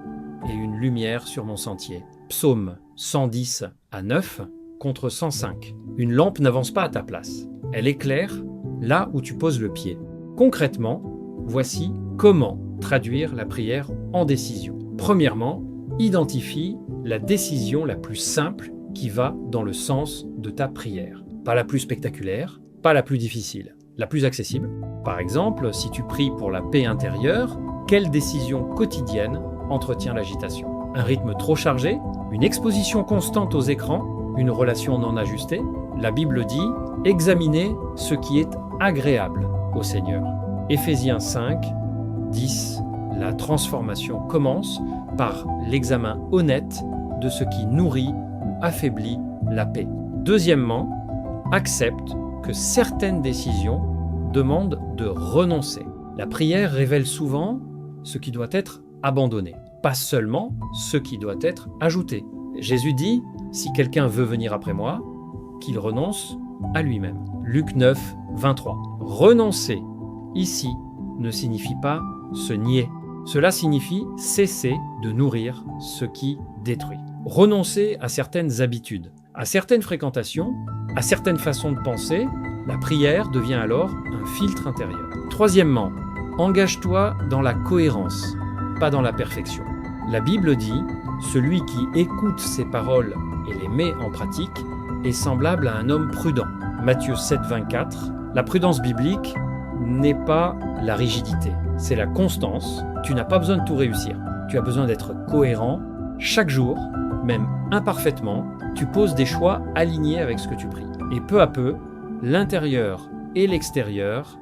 et une lumière sur mon sentier ». Psaume 110 à 9 contre 105. Une lampe n'avance pas à ta place. Elle éclaire là où tu poses le pied. Concrètement, voici comment traduire la prière en décision. Premièrement, identifie la décision la plus simple qui va dans le sens de ta prière. Pas la plus spectaculaire, pas la plus difficile, la plus accessible. Par exemple, si tu pries pour la paix intérieure, quelle décision quotidienne entretient l'agitation ? Un rythme trop chargé ? Une exposition constante aux écrans ? Une relation non ajustée ? La Bible dit « Examinez ce qui est agréable au Seigneur ». Éphésiens 5, 10. La transformation commence par l'examen honnête de ce qui nourrit ou affaiblit la paix. Deuxièmement, accepte que certaines décisions demandent de renoncer. La prière révèle souvent ce qui doit être abandonné, pas seulement ce qui doit être ajouté. Jésus dit « Si quelqu'un veut venir après moi, qu'il renonce à lui-même ». Luc 9, 23. Renoncer, ici, ne signifie pas se nier. Cela signifie cesser de nourrir ce qui détruit. Renoncer à certaines habitudes, à certaines fréquentations, à certaines façons de penser, la prière devient alors un filtre intérieur. Troisièmement, engage-toi dans la cohérence, pas dans la perfection. La Bible dit « Celui qui écoute ces paroles et les met en pratique est semblable à un homme prudent ». Matthieu 7, 24. La prudence biblique n'est pas la rigidité, c'est la constance. Tu n'as pas besoin de tout réussir. Tu as besoin d'être cohérent. Chaque jour, même imparfaitement, tu poses des choix alignés avec ce que tu pries. Et peu à peu, l'intérieur et l'extérieur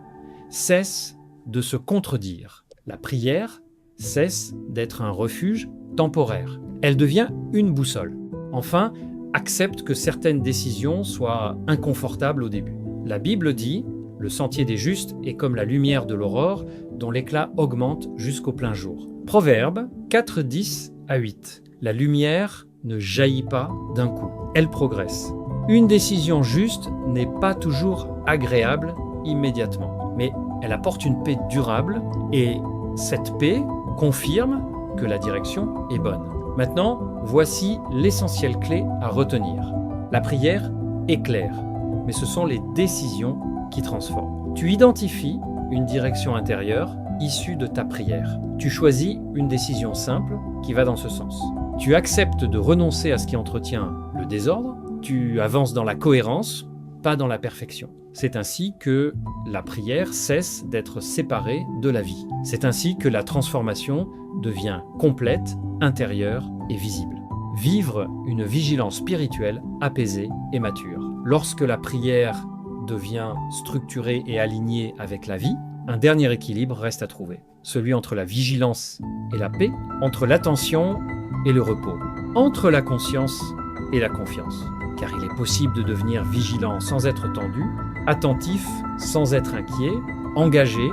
cessent de se contredire. La prière cesse d'être un refuge temporaire. Elle devient une boussole. Enfin, accepte que certaines décisions soient inconfortables au début. La Bible dit « Le sentier des justes est comme la lumière de l'aurore dont l'éclat augmente jusqu'au plein jour ». Proverbe 4, 10 à 8. La lumière ne jaillit pas d'un coup, elle progresse. Une décision juste n'est pas toujours agréable immédiatement, mais elle apporte une paix durable et cette paix confirme que la direction est bonne. Maintenant, voici l'essentiel clé à retenir. La prière est claire, mais ce sont les décisions qui transforment. Tu identifies une direction intérieure issue de ta prière. Tu choisis une décision simple qui va dans ce sens. Tu acceptes de renoncer à ce qui entretient le désordre. Tu avances dans la cohérence, pas dans la perfection. C'est ainsi que la prière cesse d'être séparée de la vie. C'est ainsi que la transformation devient complète, intérieure et visible. Vivre une vigilance spirituelle apaisée et mature. Lorsque la prière devient structurée et alignée avec la vie, un dernier équilibre reste à trouver. Celui entre la vigilance et la paix, entre l'attention et le repos, entre la conscience et la confiance. Car il est possible de devenir vigilant sans être tendu, attentif sans être inquiet, engagé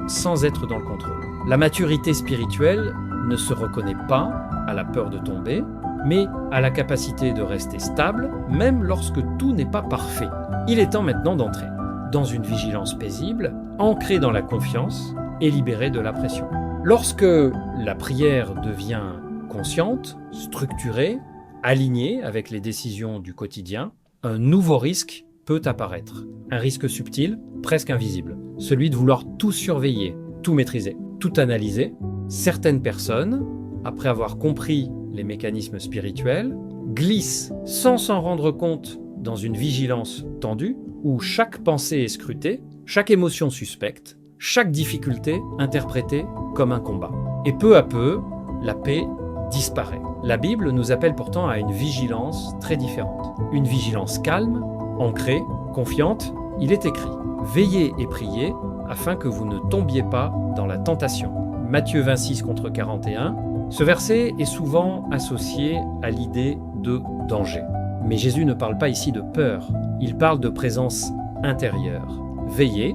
sans être dans le contrôle. La maturité spirituelle ne se reconnaît pas à la peur de tomber, mais à la capacité de rester stable, même lorsque tout n'est pas parfait. Il est temps maintenant d'entrer dans une vigilance paisible, ancrée dans la confiance et libérée de la pression. Lorsque la prière devient consciente, structurée, alignée avec les décisions du quotidien, un nouveau risque peut apparaître. Un risque subtil, presque invisible. Celui de vouloir tout surveiller, tout maîtriser, tout analyser. Certaines personnes, après avoir compris les mécanismes spirituels, glissent sans s'en rendre compte dans une vigilance tendue où chaque pensée est scrutée, chaque émotion suspecte, chaque difficulté interprétée comme un combat. Et peu à peu, la paix disparaît. La Bible nous appelle pourtant à une vigilance très différente. Une vigilance calme, ancrée, confiante. Il est écrit « Veillez et priez afin que vous ne tombiez pas dans la tentation ». Matthieu 26 contre 41. Ce verset est souvent associé à l'idée de danger. Mais Jésus ne parle pas ici de peur, il parle de présence intérieure. Veiller,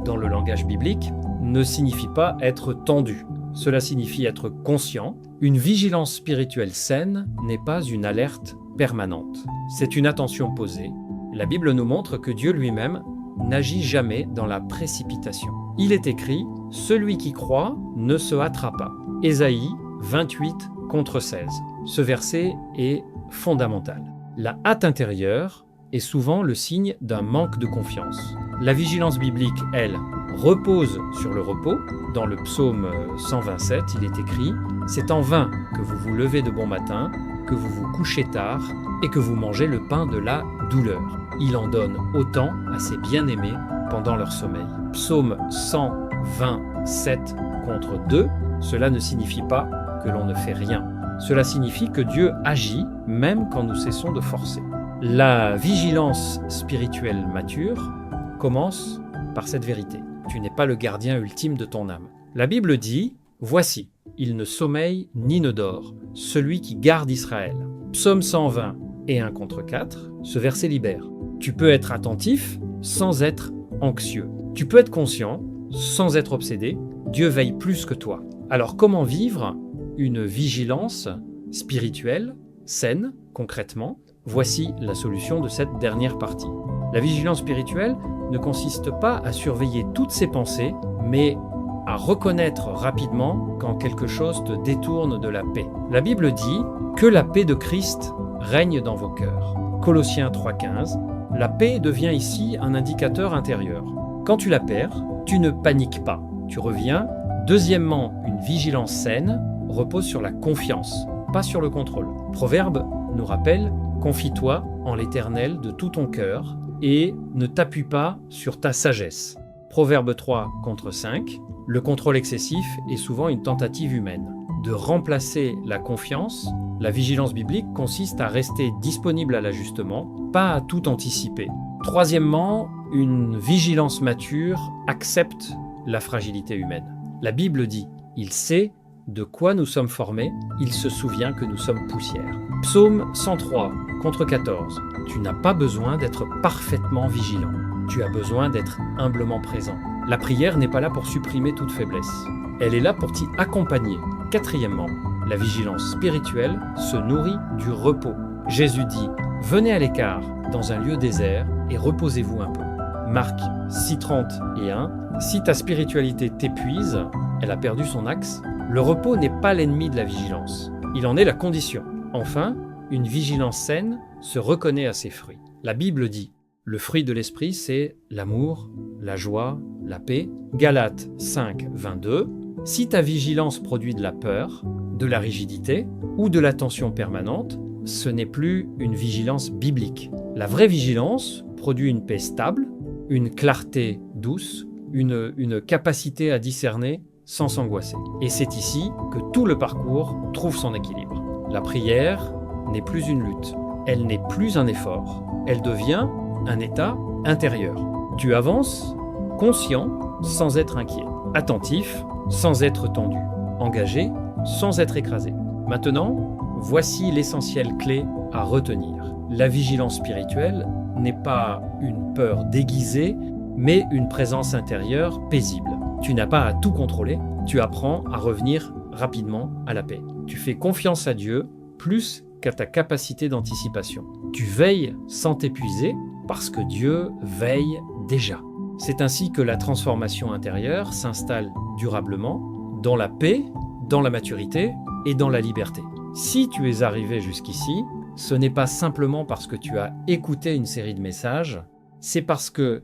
dans le langage biblique, ne signifie pas être tendu. Cela signifie être conscient. Une vigilance spirituelle saine n'est pas une alerte permanente. C'est une attention posée. La Bible nous montre que Dieu lui-même n'agit jamais dans la précipitation. Il est écrit « Celui qui croit ne se hâtera pas ». Ésaïe 28 contre 16. Ce verset est fondamental. La hâte intérieure est souvent le signe d'un manque de confiance. La vigilance biblique, elle, repose sur le repos. Dans le psaume 127, il est écrit « C'est en vain que vous vous levez de bon matin, que vous vous couchez tard et que vous mangez le pain de la douleur. Il en donne autant à ses bien-aimés pendant leur sommeil. » Psaume 127 contre 2, cela ne signifie pas que l'on ne fait rien. Cela signifie que Dieu agit même quand nous cessons de forcer. La vigilance spirituelle mature commence par cette vérité. Tu n'es pas le gardien ultime de ton âme. La Bible dit « Voici, il ne sommeille ni ne dort, celui qui garde Israël. » Psaume 120 et 1 contre 4, ce verset libère. Tu peux être attentif sans être anxieux. Tu peux être conscient sans être obsédé. Dieu veille plus que toi. Alors comment vivre une vigilance spirituelle, saine, concrètement? Voici la solution de cette dernière partie. La vigilance spirituelle ne consiste pas à surveiller toutes ses pensées, mais à reconnaître rapidement quand quelque chose te détourne de la paix. La Bible dit que la paix de Christ règne dans vos cœurs. Colossiens 3,15. La paix devient ici un indicateur intérieur. Quand tu la perds, tu ne paniques pas, tu reviens. Deuxièmement, une vigilance saine repose sur la confiance, pas sur le contrôle. Proverbe nous rappelle « Confie-toi en l'Éternel de tout ton cœur et ne t'appuie pas sur ta sagesse ». Proverbe 3 contre 5. Le contrôle excessif est souvent une tentative humaine. De remplacer la confiance, la vigilance biblique consiste à rester disponible à l'ajustement, pas à tout anticiper. Troisièmement, une vigilance mature accepte la fragilité humaine. La Bible dit « Il sait de quoi nous sommes formés, il se souvient que nous sommes poussière ». Psaume 103 contre 14. Tu n'as pas besoin d'être parfaitement vigilant. Tu as besoin d'être humblement présent. La prière n'est pas là pour supprimer toute faiblesse. Elle est là pour t'y accompagner. Quatrièmement, la vigilance spirituelle se nourrit du repos. Jésus dit « Venez à l'écart dans un lieu désert et reposez-vous un peu ». Marc 6,30 « Si ta spiritualité t'épuise, elle a perdu son axe. Le repos n'est pas l'ennemi de la vigilance. Il en est la condition. Enfin, une vigilance saine se reconnaît à ses fruits. La Bible dit « Le fruit de l'esprit, c'est l'amour, la joie, la paix. » Galates 5,22 « Si ta vigilance produit de la peur, de la rigidité ou de la tension permanente, ce n'est plus une vigilance biblique. La vraie vigilance produit une paix stable, une clarté douce, une capacité à discerner sans s'angoisser. Et c'est ici que tout le parcours trouve son équilibre. La prière n'est plus une lutte, elle n'est plus un effort, elle devient un état intérieur. Tu avances conscient sans être inquiet, attentif sans être tendu, engagé sans être écrasé. Maintenant, voici l'essentiel clé à retenir. La vigilance spirituelle n'est pas une peur déguisée, mais une présence intérieure paisible. Tu n'as pas à tout contrôler, tu apprends à revenir rapidement à la paix. Tu fais confiance à Dieu plus qu'à ta capacité d'anticipation. Tu veilles sans t'épuiser parce que Dieu veille déjà. C'est ainsi que la transformation intérieure s'installe durablement dans la paix, dans la maturité et dans la liberté. Si tu es arrivé jusqu'ici, ce n'est pas simplement parce que tu as écouté une série de messages, c'est parce que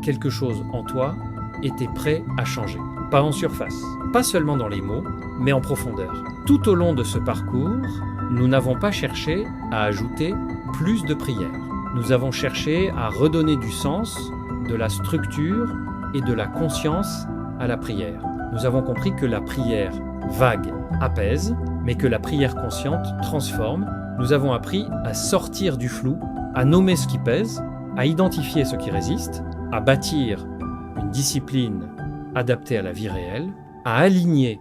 quelque chose en toi était prêt à changer. Pas en surface, pas seulement dans les mots, mais en profondeur. Tout au long de ce parcours, nous n'avons pas cherché à ajouter plus de prières. Nous avons cherché à redonner du sens, de la structure et de la conscience à la prière. Nous avons compris que la prière vague apaise, mais que la prière consciente transforme. Nous avons appris à sortir du flou, à nommer ce qui pèse, à identifier ce qui résiste, à bâtir une discipline adaptée à la vie réelle, à aligner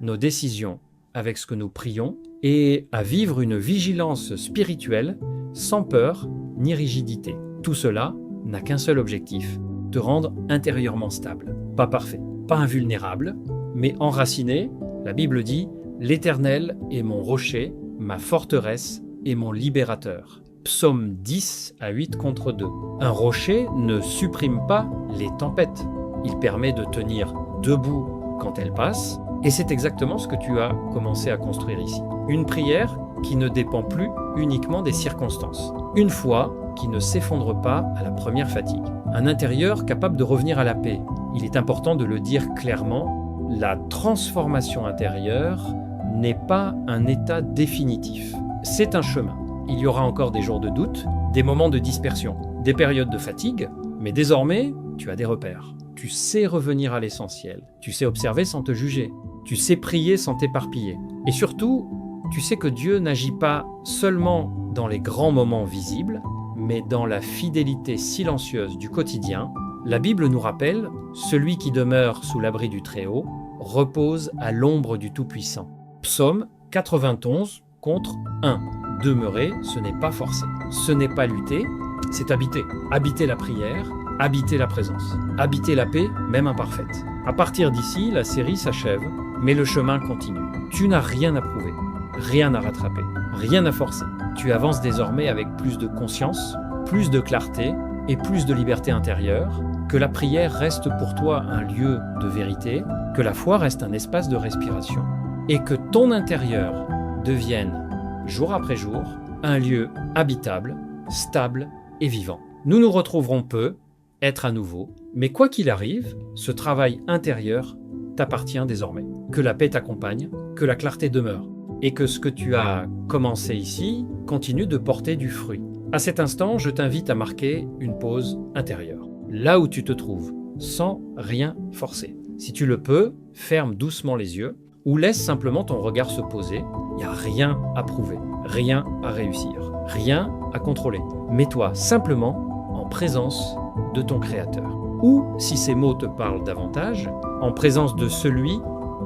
nos décisions avec ce que nous prions et à vivre une vigilance spirituelle sans peur ni rigidité. Tout cela n'a qu'un seul objectif, te rendre intérieurement stable. Pas parfait, pas invulnérable, mais enraciné. La Bible dit « L'Éternel est mon rocher, ma forteresse et mon libérateur ». Psaume 10 à 8 contre 2. Un rocher ne supprime pas les tempêtes. Il permet de tenir debout quand elles passent, et c'est exactement ce que tu as commencé à construire ici. Une prière qui ne dépend plus uniquement des circonstances. Une foi qui ne s'effondre pas à la première fatigue. Un intérieur capable de revenir à la paix. Il est important de le dire clairement, la transformation intérieure n'est pas un état définitif. C'est un chemin. Il y aura encore des jours de doute, des moments de dispersion, des périodes de fatigue, mais désormais, tu as des repères. Tu sais revenir à l'essentiel. Tu sais observer sans te juger. Tu sais prier sans t'éparpiller. Et surtout, tu sais que Dieu n'agit pas seulement dans les grands moments visibles, mais dans la fidélité silencieuse du quotidien. La Bible nous rappelle, celui qui demeure sous l'abri du Très-Haut repose à l'ombre du Tout-Puissant. Psaume 91 contre 1. Demeurer, ce n'est pas forcer. Ce n'est pas lutter, c'est habiter. Habiter la prière, habiter la présence. Habiter la paix, même imparfaite. À partir d'ici, la série s'achève, mais le chemin continue. Tu n'as rien à prouver, rien à rattraper, rien à forcer. Tu avances désormais avec plus de conscience, plus de clarté et plus de liberté intérieure, que la prière reste pour toi un lieu de vérité, que la foi reste un espace de respiration, et que ton intérieur devienne, jour après jour, un lieu habitable, stable et vivant. Nous nous retrouverons peu, être à nouveau, mais quoi qu'il arrive, ce travail intérieur t'appartient désormais. Que la paix t'accompagne, que la clarté demeure, et que ce que tu as commencé ici continue de porter du fruit. À cet instant, je t'invite à marquer une pause intérieure, là où tu te trouves, sans rien forcer. Si tu le peux, ferme doucement les yeux, ou laisse simplement ton regard se poser. Il n'y a rien à prouver, rien à réussir, rien à contrôler. Mets-toi simplement en présence de ton Créateur. Ou, si ces mots te parlent davantage, en présence de celui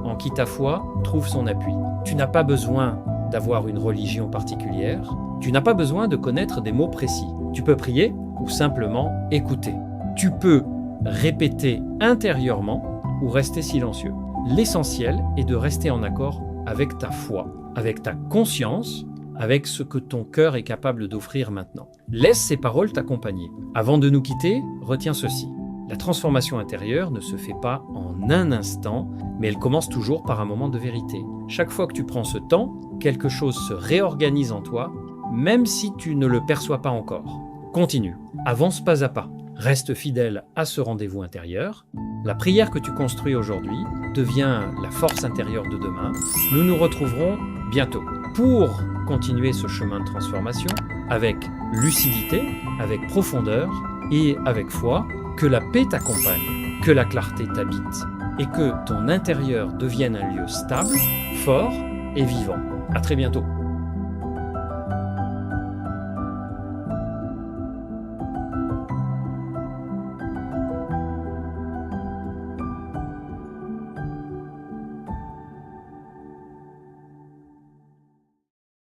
en qui ta foi trouve son appui. Tu n'as pas besoin d'avoir une religion particulière, tu n'as pas besoin de connaître des mots précis. Tu peux prier ou simplement écouter. Tu peux répéter intérieurement ou rester silencieux. L'essentiel est de rester en accord avec ta foi, avec ta conscience, avec ce que ton cœur est capable d'offrir maintenant. Laisse ces paroles t'accompagner. Avant de nous quitter, retiens ceci. La transformation intérieure ne se fait pas en un instant, mais elle commence toujours par un moment de vérité. Chaque fois que tu prends ce temps, quelque chose se réorganise en toi, même si tu ne le perçois pas encore. Continue, avance pas à pas, reste fidèle à ce rendez-vous intérieur. La prière que tu construis aujourd'hui devient la force intérieure de demain. Nous nous retrouverons bientôt pour continuer ce chemin de transformation avec lucidité, avec profondeur et avec foi. Que la paix t'accompagne, que la clarté t'habite et que ton intérieur devienne un lieu stable, fort et vivant. À très bientôt.